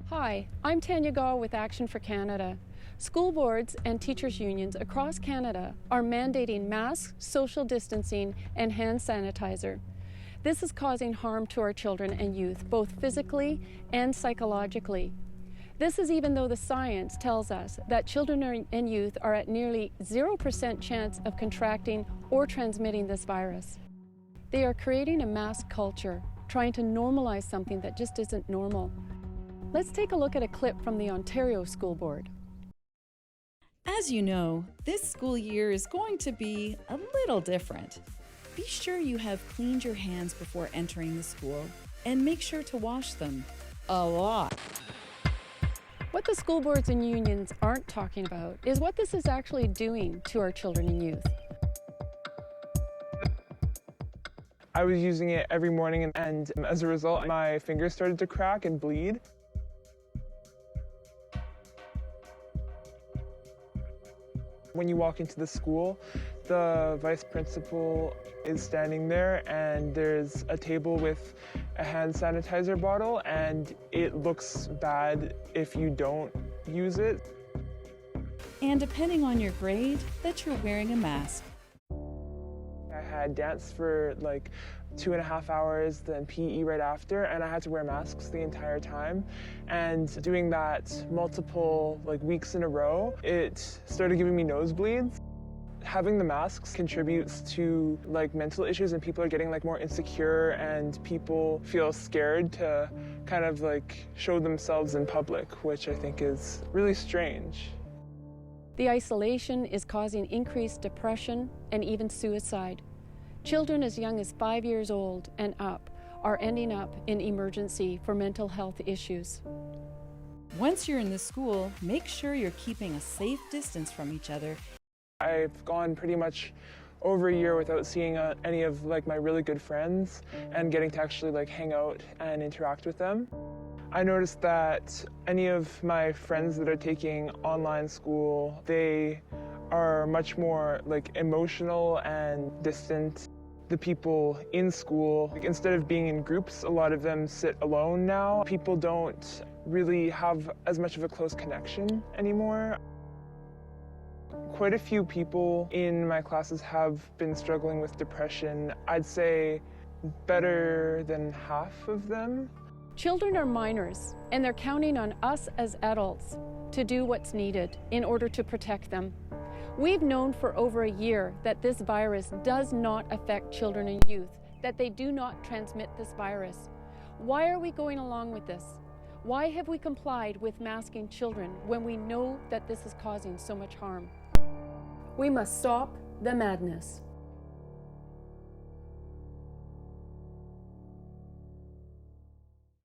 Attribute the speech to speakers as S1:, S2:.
S1: Hi, I'm Tanya Gaw with Action for Canada. School boards and teachers' unions across Canada are mandating masks, social distancing, and hand sanitizer. This is causing harm to our children and youth, both physically and psychologically. This is even though the science tells us that children and youth are at nearly 0% chance of contracting or transmitting this virus. They are creating a mask culture, trying to normalize something that just isn't normal. Let's take a look at a clip from the Ontario School Board.
S2: As you know, this school year is going to be a little different. Be sure you have cleaned your hands before entering the school and make sure to wash them a lot.
S1: What the school boards and unions aren't talking about is what this is actually doing to our children and youth.
S3: I was using it every morning and as a result, my fingers started to crack and bleed. When you walk into the school, the vice principal is standing there and there's a table with a hand sanitizer bottle and it looks bad if you don't use it.
S2: And depending on your grade, that you're wearing a mask.
S3: I had dance for like 2.5 hours, then PE right after, and I had to wear masks the entire time. And doing that multiple weeks in a row, it started giving me nosebleeds. Having the masks contributes to mental issues, and people are getting more insecure, and people feel scared to kind of show themselves in public, which I think is really strange.
S1: The isolation is causing increased depression and even suicide. Children as young as 5 years old and up are ending up in emergency for mental health issues.
S2: Once you're in the school, make sure you're keeping a safe distance from each other.
S3: I've gone pretty much over a year without seeing any of my really good friends and getting to actually hang out and interact with them. I noticed that any of my friends that are taking online school, they are much more emotional and distant. The people in school, instead of being in groups, a lot of them sit alone now. People don't really have as much of a close connection anymore. Quite a few people in my classes have been struggling with depression. I'd say better than half of them.
S1: Children are minors, and they're counting on us as adults to do what's needed in order to protect them. We've known for over a year that this virus does not affect children and youth, that they do not transmit this virus. Why are we going along with this? Why have we complied with masking children when we know that this is causing so much harm? We must stop the madness.